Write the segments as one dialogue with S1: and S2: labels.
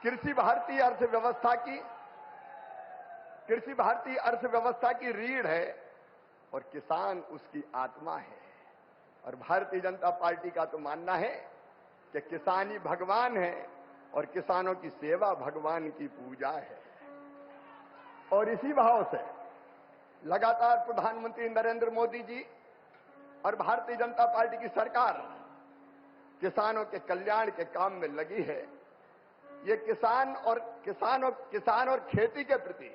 S1: कृषि भारतीय अर्थव्यवस्था की रीढ़ है और किसान उसकी आत्मा है। और भारतीय जनता पार्टी का तो मानना है कि किसान ही भगवान है और किसानों की सेवा भगवान की पूजा है। और इसी भाव से लगातार प्रधानमंत्री नरेंद्र मोदी जी और भारतीय जनता पार्टी की सरकार किसानों के कल्याण के काम में लगी है। ये किसान और खेती के प्रति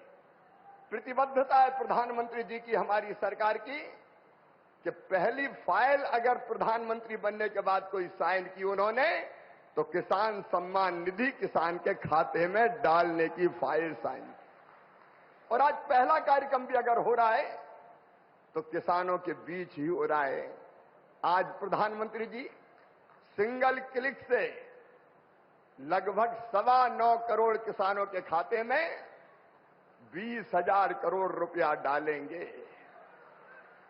S1: प्रतिबद्धता है प्रधानमंत्री जी की, हमारी सरकार की, कि पहली फाइल अगर प्रधानमंत्री बनने के बाद कोई साइन की उन्होंने, तो किसान सम्मान निधि किसान के खाते में डालने की फाइल साइन की। और आज पहला कार्यक्रम भी अगर हो रहा है तो किसानों के बीच ही हो रहा है। आज प्रधानमंत्री जी सिंगल क्लिक से लगभग 9.25 करोड़ किसानों के खाते में 20,000 करोड़ रुपया डालेंगे।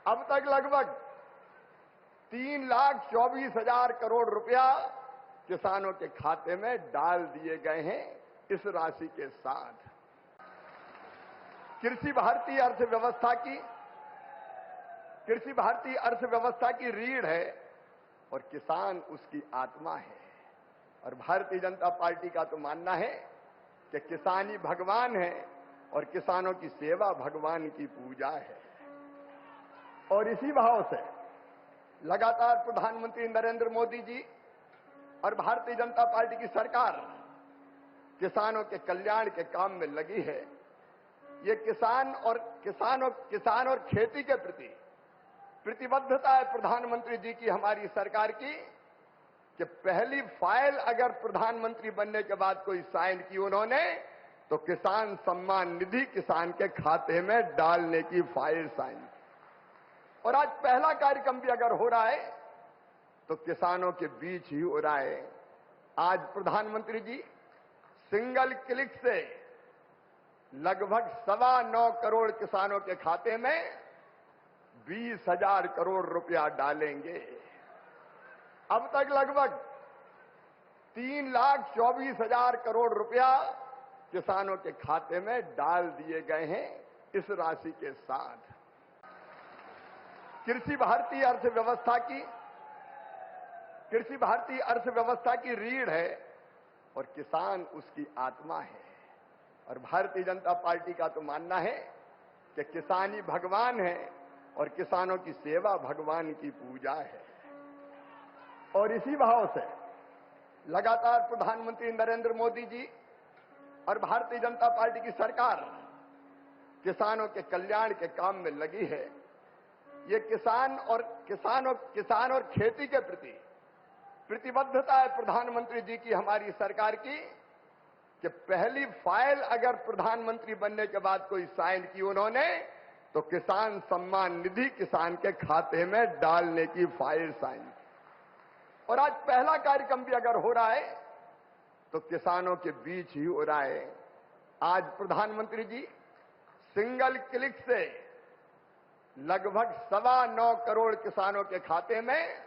S1: अब तक लगभग 3,24,000 करोड़ रुपया किसानों के खाते में डाल दिए गए हैं। इस राशि के साथ कृषि भारतीय अर्थव्यवस्था की रीढ़ है और किसान उसकी आत्मा है। और भारतीय जनता पार्टी का तो मानना है कि किसान ही भगवान है और किसानों की सेवा भगवान की पूजा है। और इसी भाव से लगातार प्रधानमंत्री नरेंद्र मोदी जी और भारतीय जनता पार्टी की सरकार किसानों के कल्याण के काम में लगी है। ये किसान और खेती के प्रति प्रतिबद्धता है प्रधानमंत्री जी की, हमारी सरकार की, कि पहली फाइल अगर प्रधानमंत्री बनने के बाद कोई साइन की उन्होंने, तो किसान सम्मान निधि किसान के खाते में डालने की फाइल साइन की। और आज पहला कार्यक्रम भी अगर हो रहा है तो किसानों के बीच ही हो रहा है। आज प्रधानमंत्री जी सिंगल क्लिक से लगभग 9.25 करोड़ किसानों के खाते में 20,000 करोड़ रुपया डालेंगे। अब तक लगभग 3,24,000 करोड़ रुपया किसानों के खाते में डाल दिए गए हैं। इस राशि के साथ कृषि भारतीय अर्थव्यवस्था की रीढ़ है और किसान उसकी आत्मा है। और भारतीय जनता पार्टी का तो मानना है कि किसान ही भगवान है और किसानों की सेवा भगवान की पूजा है। और इसी भाव से लगातार प्रधानमंत्री नरेंद्र मोदी जी और भारतीय जनता पार्टी की सरकार किसानों के कल्याण के काम में लगी है। ये किसान और खेती के प्रति प्रतिबद्धता है प्रधानमंत्री जी की, हमारी सरकार की, कि पहली फाइल अगर प्रधानमंत्री बनने के बाद कोई साइन की उन्होंने, तो किसान सम्मान निधि किसान के खाते में डालने की फाइल साइन की। और आज पहला कार्यक्रम भी अगर हो रहा है तो किसानों के बीच ही हो रहा है। आज प्रधानमंत्री जी सिंगल क्लिक से लगभग 9.25 करोड़ किसानों के खाते में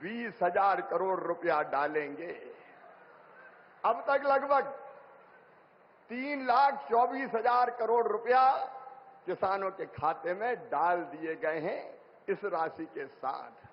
S1: 20,000 करोड़ रुपया डालेंगे। अब तक लगभग 3,24,000 करोड़ रुपया किसानों के खाते में डाल दिए गए हैं। इस राशि के साथ